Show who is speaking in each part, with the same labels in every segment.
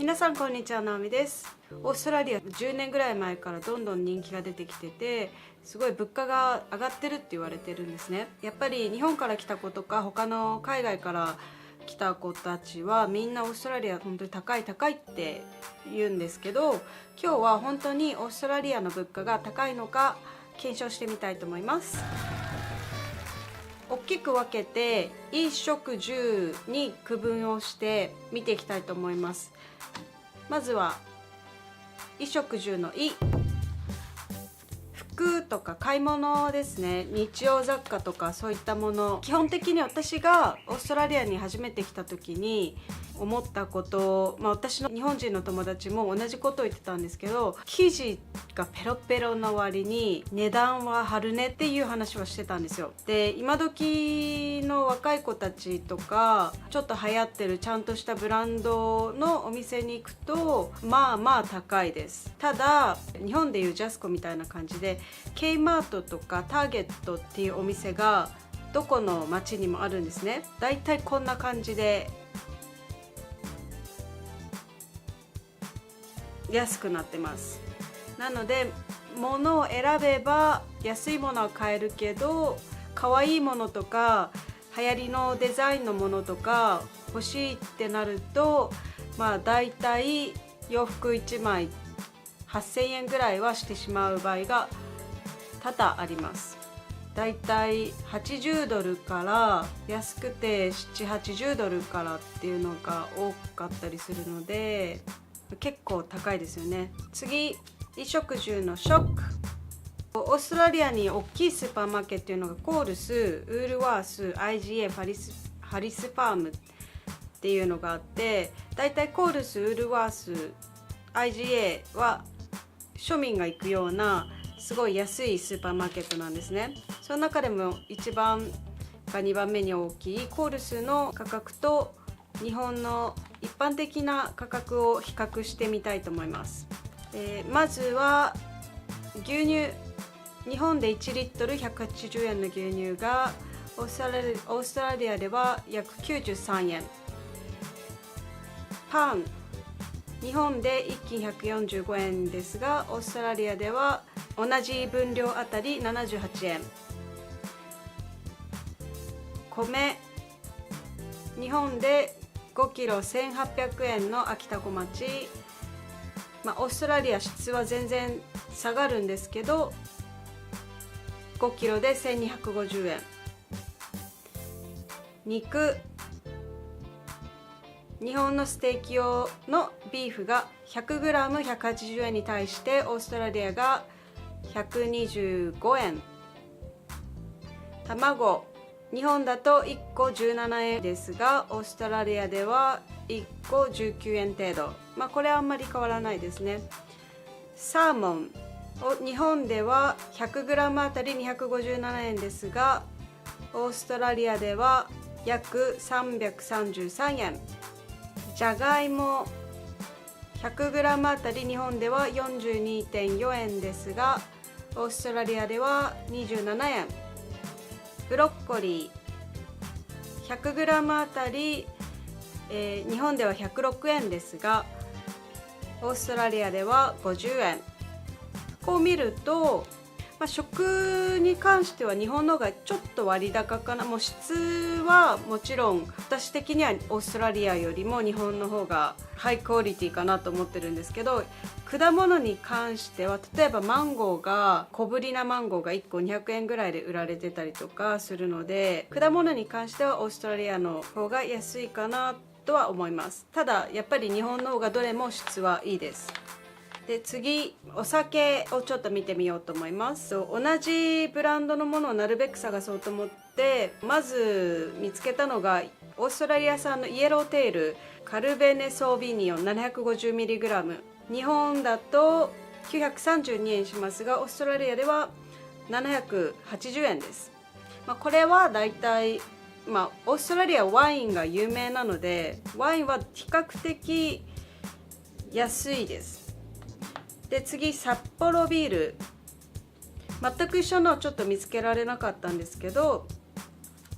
Speaker 1: 皆さんこんにちは、なおみです。オーストラリア10年ぐらい前からどんどん人気が出てきてて、すごい物価が上がってるって言われてるんですね。やっぱり日本から来た子とか他の海外から来た子たちはみんなオーストラリア本当に高い高いって言うんですけど、今日は本当にオーストラリアの物価が高いのか検証してみたいと思います。大きく分けて衣食住に区分をして見ていきたいと思います。まずは衣食住の衣、服とか買い物ですね。日用雑貨とかそういったもの。基本的に私がオーストラリアに初めて来た時に思ったこと、私の日本人の友達も同じことを言ってたんですけど、生地がペロペロの割に値段は張るねっていう話をしてたんですよ。で、今時の若い子たちとかちょっと流行ってるちゃんとしたブランドのお店に行くとまあまあ高いです。ただ日本でいうジャスコみたいな感じで K マートとかターゲットっていうお店がどこの町にもあるんですね。だいたいこんな感じで安くなってます。なので物を選べば安いものは買えるけど、可愛いものとか流行りのデザインのものとか欲しいってなると、だいたい洋服1枚8000円ぐらいはしてしまう場合が多々あります。だいたい80ドルから安くて7、80ドルからっていうのが多かったりするので結構高いですよね。次、衣食住の食。オーストラリアに大きいスーパーマーケットっていうのがコールス、ウールワース、IGA、ハリスファームっていうのがあって、だいたいコールス、ウールワース、IGA は庶民が行くようなすごい安いスーパーマーケットなんですね。その中でも1番か2番目に大きいコールスの価格と日本の一般的な価格を比較してみたいと思います。まずは牛乳。日本で1リットル180円の牛乳がオーストラリアでは約93円。パン。日本で1斤145円ですが、オーストラリアでは同じ分量あたり78円。米。日本で5キロ1800円の秋田小町。オーストラリア質は全然下がるんですけど、5キロで1250円。肉。日本のステーキ用のビーフが 100g180 円に対してオーストラリアが125円。卵。日本だと1個17円ですが、オーストラリアでは1個19円程度。これはあんまり変わらないですね。サーモン。日本では 100g あたり257円ですが、オーストラリアでは約333円。じゃがいも。100g あたり日本では 42.4 円ですが、オーストラリアでは27円。ブロッコリー。100g あたり、日本では106円ですが、オーストラリアでは50円。こう見ると、食に関しては日本の方がちょっと割高かな。もう質はもちろん私的にはオーストラリアよりも日本の方がハイクオリティかなと思ってるんですけど、果物に関しては例えばマンゴーが小ぶりなマンゴーが1個200円ぐらいで売られてたりとかするので、果物に関してはオーストラリアの方が安いかなとは思います。ただやっぱり日本の方がどれも質はいいです。で、次、お酒をちょっと見てみようと思います。同じブランドのものをなるべく探そうと思って、まず見つけたのがオーストラリア産のイエローテールカルベネソービニオン 750mg。 日本だと932円しますが、オーストラリアでは780円です。これはだいたいオーストラリアはワインが有名なので、ワインは比較的安いです。で、次、札幌ビール。全く一緒のはちょっと見つけられなかったんですけど、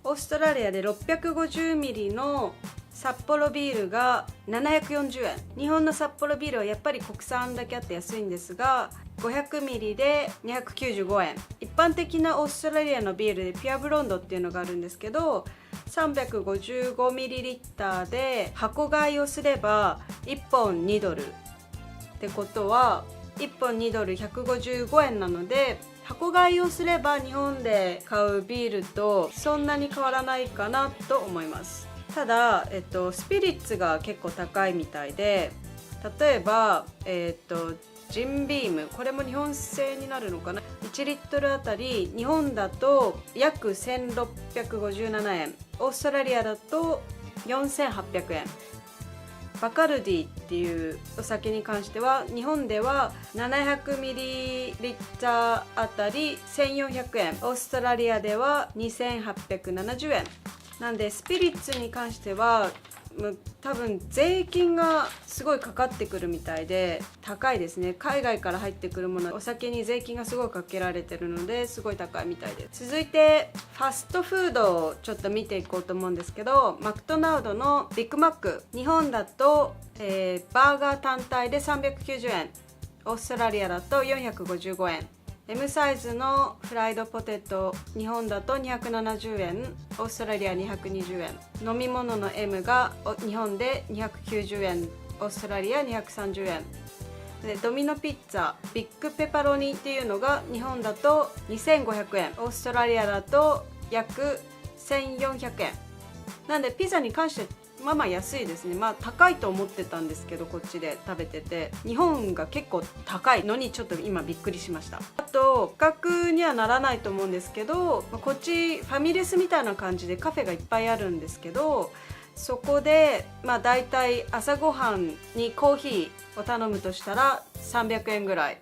Speaker 1: オーストラリアで 650ml の札幌ビールが740円。日本の札幌ビールはやっぱり国産だけあって安いんですが、500ミリで295円。一般的なオーストラリアのビールでピュアブロンドっていうのがあるんですけど、355ミリリッターで箱買いをすれば1本2ドルってことは1本2ドル155円なので、箱買いをすれば日本で買うビールとそんなに変わらないかなと思います。ただ、スピリッツが結構高いみたいで、例えば、ジンビーム、これも日本製になるのかな。1リットルあたり日本だと約1657円、オーストラリアだと4800円。バカルディっていうお酒に関しては日本では700ミリリッターあたり1400円、オーストラリアでは2870円なんで、スピリッツに関しては多分税金がすごいかかってくるみたいで高いですね。海外から入ってくるもの、お酒に税金がすごいかけられてるのですごい高いみたいです。続いてファストフードをちょっと見ていこうと思うんですけど、マクドナルドのビッグマック、日本だと、バーガー単体で390円、オーストラリアだと455円。M サイズのフライドポテト、日本だと270円、オーストラリア220円。飲み物の M が日本で290円、オーストラリア230円。でドミノピッツァビッグペパロニっていうのが日本だと2500円、オーストラリアだと約1400円。なんでピザに関してまあ安いですね。高いと思ってたんですけど、こっちで食べてて日本が結構高いのにちょっと今びっくりしました。あと価格にはならないと思うんですけど、こっちファミレスみたいな感じでカフェがいっぱいあるんですけど、そこでだいたい朝ごはんにコーヒーを頼むとしたら300円ぐらい。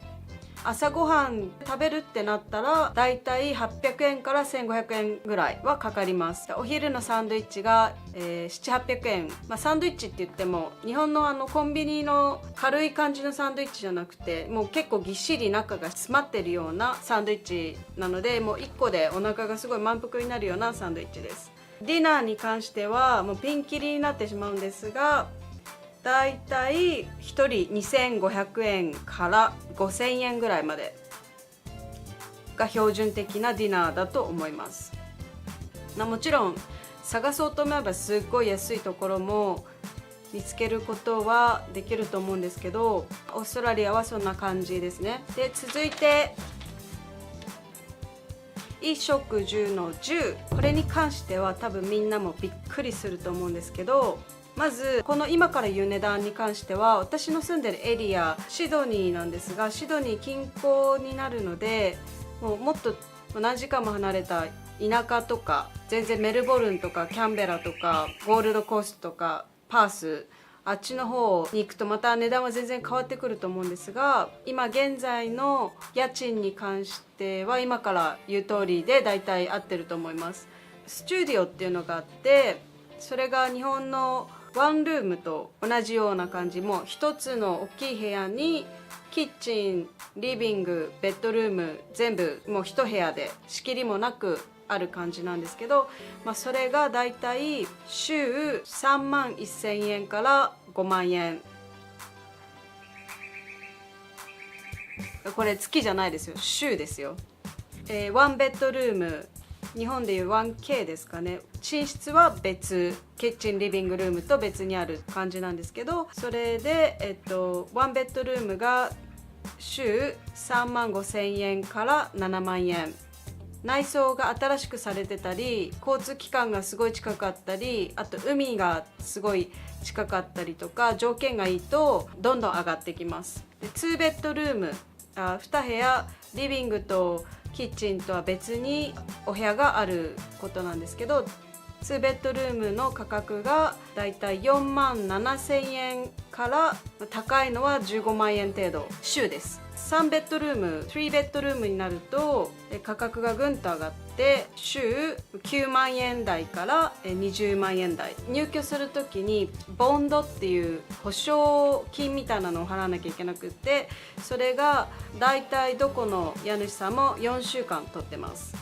Speaker 1: 朝ごはん食べるってなったらだいたい800円から1500円ぐらいはかかります。お昼のサンドイッチが、700-800円、サンドイッチって言っても日本のコンビニの軽い感じのサンドイッチじゃなくて、もう結構ぎっしり中が詰まってるようなサンドイッチなので、もう1個でお腹がすごい満腹になるようなサンドイッチです。ディナーに関してはもうピンキリになってしまうんですが、だいたい1人2500円から5000円ぐらいまでが標準的なディナーだと思います。もちろん探そうと思えばすっごい安いところも見つけることはできると思うんですけど、オーストラリアはそんな感じですね。で続いて衣食住の住、これに関しては多分みんなもびっくりすると思うんですけど、まずこの今から言う値段に関しては私の住んでるエリアシドニーなんですが、シドニー近郊になるのでもっと何時間も離れた田舎とか、全然メルボルンとかキャンベラとかゴールドコーストとかパース、あっちの方に行くとまた値段は全然変わってくると思うんですが、今現在の家賃に関しては今から言う通りでだいたい合ってると思います。スチュディオっていうのがあって、それが日本のワンルームと同じような感じ、もう一つの大きい部屋にキッチン、リビング、ベッドルーム全部もう一部屋で仕切りもなくある感じなんですけど、それがだいたい週3万1000円から5万円。これ月じゃないですよ、週ですよ。ワンベッドルーム、日本でいう 1K ですかね。寝室は別、キッチンリビングルームと別にある感じなんですけど、それでワンベッドルームが週3万5000円から7万円。内装が新しくされてたり、交通機関がすごい近かったり、あと海がすごい近かったりとか条件がいいとどんどん上がってきます。で2ベッドルーム、2部屋、リビングとキッチンとは別にお部屋があることなんですけど、2ベッドルームの価格がだいたい4万7000円から高いのは15万円程度週です。3ベッドルーム、3ベッドルームになると価格がぐんと上がって週9万円台から20万円台。入居するときにボンドっていう保証金みたいなのを払わなきゃいけなくって、それがだいたいどこの家主さんも4週間取ってます。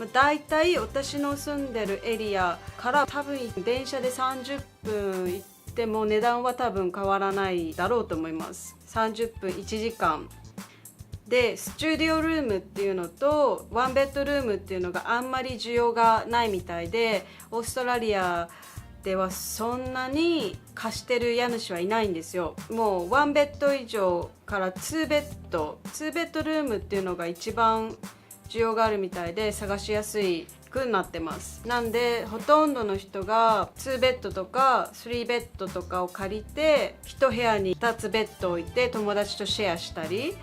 Speaker 1: だいたい私の住んでるエリアから多分電車で30分行っても値段は多分変わらないだろうと思います。30分1時間で、スチュディオルームっていうのとワンベッドルームっていうのがあんまり需要がないみたいで、オーストラリアではそんなに貸してる家主はいないんですよ。もうワンベッド以上から2ベッドルームっていうのが一番需要があるみたいで、探しやすいくなってます。なんでほとんどの人が2ベッドとか3ベッドとかを借りて、1部屋に2つベッドを置いて友達とシェアしたり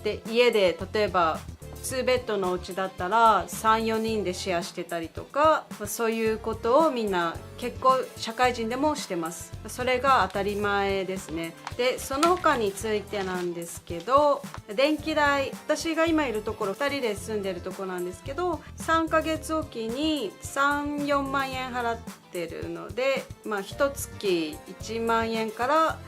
Speaker 1: で、家で例えば2ベッドのお家だったら 3,4 人でシェアしてたりとか、そういうことをみんな結構社会人でもしてます。それが当たり前ですね。でその他についてなんですけど、電気代、私が今いるところ2人で住んでるところなんですけど、3ヶ月おきに 3,4 万円払ってるので、1月1万円から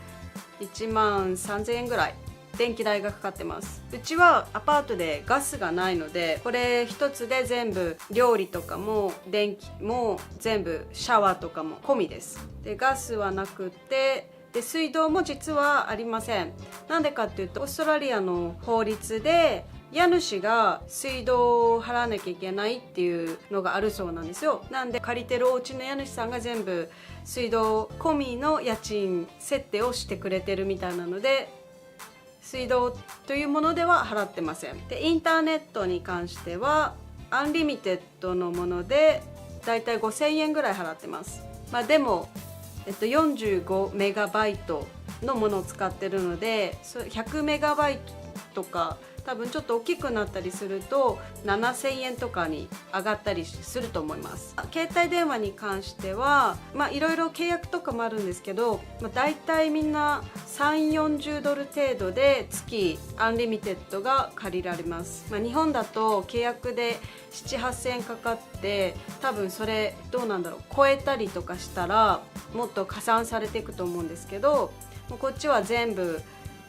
Speaker 1: 1万3,000円ぐらい電気代がかかってます。うちはアパートでガスがないので、これ一つで全部料理とかも電気も全部シャワーとかも込みです。でガスはなくて、で水道も実はありません。なんでかっていうと、オーストラリアの法律で家主が水道を払わなきゃいけないっていうのがあるそうなんですよ。なんで借りてるお家の家主さんが全部水道込みの家賃設定をしてくれてるみたいなので、水道というものでは払ってません。でインターネットに関してはアンリミテッドのものでだいたい 5,000 円ぐらい払ってます。でも、45メガバイトのものを使ってるので、100メガバイトとか多分ちょっと大きくなったりすると 7,000 円とかに上がったりすると思います。携帯電話に関してはいろいろ契約とかもあるんですけど、だいたいみんな3,40ドル程度で月アンリミテッドが借りられます。日本だと契約で 7,8,000 円かかって、多分それどうなんだろう、超えたりとかしたらもっと加算されていくと思うんですけど、こっちは全部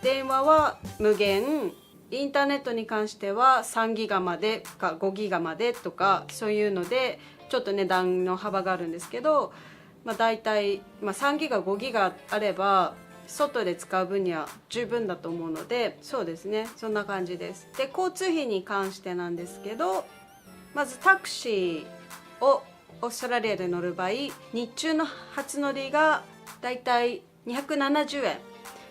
Speaker 1: 電話は無限、インターネットに関しては3ギガまでか5ギガまでとか、そういうのでちょっと値段の幅があるんですけど、だいたい3ギガ5ギガあれば外で使う分には十分だと思うので、そうですね、そんな感じです。で交通費に関してなんですけど、まずタクシーをオーストラリアで乗る場合、日中の初乗りがだいたい270円、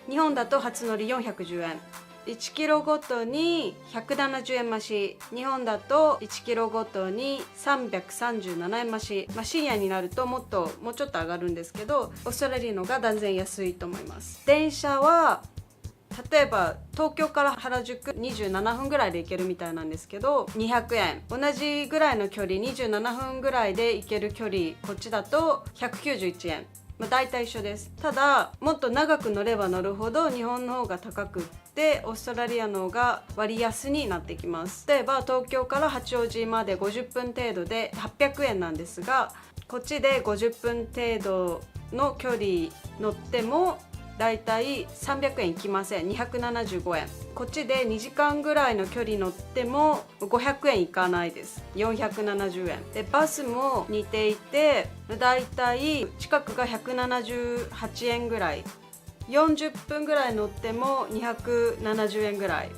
Speaker 1: 日本だと初乗り410円、1キロごとに170円増し、日本だと1キロごとに337円増し、深夜になるともうちょっと上がるんですけど、オーストラリアのが断然安いと思います。電車は例えば東京から原宿27分ぐらいで行けるみたいなんですけど200円、同じぐらいの距離27分ぐらいで行ける距離、こっちだと191円、大体一緒です。ただもっと長く乗れば乗るほど日本の方が高くって、オーストラリアの方が割安になってきます。例えば東京から八王子まで50分程度で800円なんですが、こっちで50分程度の距離乗ってもだいたい300円いきません。275円。こっちで2時間ぐらいの距離乗っても500円いかないです。470円で、バスも似ていてだいたい近くが178円ぐらい、40分ぐらい乗っても270円ぐらい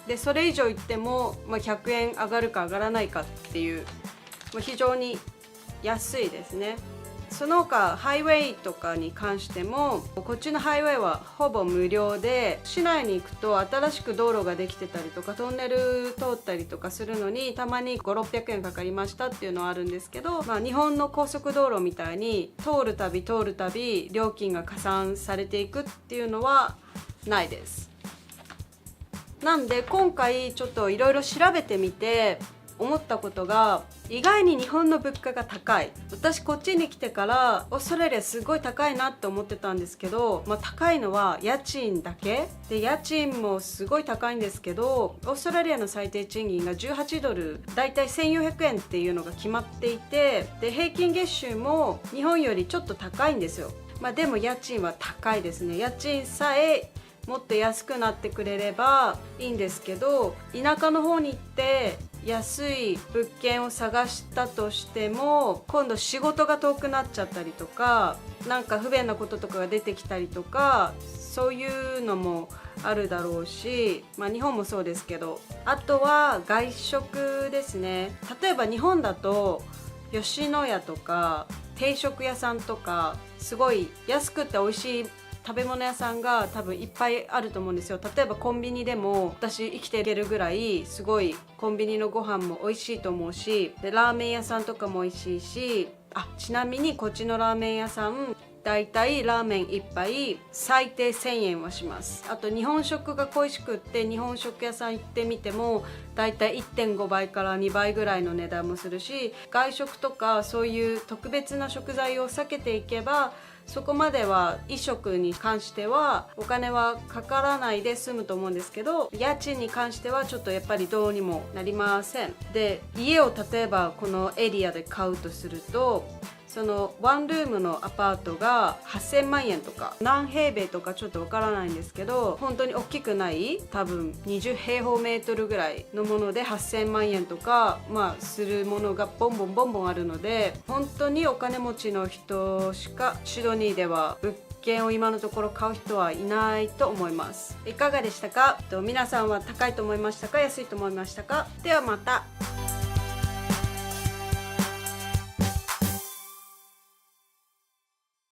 Speaker 1: で、それ以上行っても100円上がるか上がらないかっていう、非常に安いですね。その他ハイウェイとかに関しても、こっちのハイウェイはほぼ無料で、市内に行くと新しく道路ができてたりとかトンネル通ったりとかするのにたまに5、600円かかりましたっていうのはあるんですけど、日本の高速道路みたいに通るたび料金が加算されていくっていうのはないです。なんで今回ちょっといろいろ調べてみて思ったことが、意外に日本の物価が高い。私こっちに来てからオーストラリアすごい高いなって思ってたんですけど、高いのは家賃だけで、家賃もすごい高いんですけど、オーストラリアの最低賃金が18ドル、だいたい1400円っていうのが決まっていて、で平均月収も日本よりちょっと高いんですよ。でも家賃は高いですね。家賃さえもっと安くなってくれればいいんですけど、田舎の方に行って安い物件を探したとしても今度仕事が遠くなっちゃったりとか、なんか不便なこととかが出てきたりとか、そういうのもあるだろうし、日本もそうですけど、あとは外食ですね。例えば日本だと吉野家とか定食屋さんとかすごい安くて美味しい食べ物屋さんが多分いっぱいあると思うんですよ。例えばコンビニでも私生きていけるぐらいすごいコンビニのご飯も美味しいと思うし、でラーメン屋さんとかも美味しいし、ちなみにこっちのラーメン屋さんだいたいラーメン1杯最低1000円はします。あと日本食が恋しくって日本食屋さん行ってみてもだいたい 1.5 倍から2倍ぐらいの値段もするし、外食とかそういう特別な食材を避けていけばそこまでは衣食に関してはお金はかからないで済むと思うんですけど、家賃に関してはちょっとやっぱりどうにもなりません。で、家を例えばこのエリアで買うとすると、そのワンルームのアパートが8000万円とか、何平米とかちょっとわからないんですけど、本当に大きくない多分20平方メートルぐらいのもので8000万円とか、するものがボンボンボンボンあるので、本当にお金持ちの人しかシドニーでは物件を今のところ買う人はいないと思います。いかがでしたか？皆さんは高いと思いましたか？安いと思いましたか？ではまた。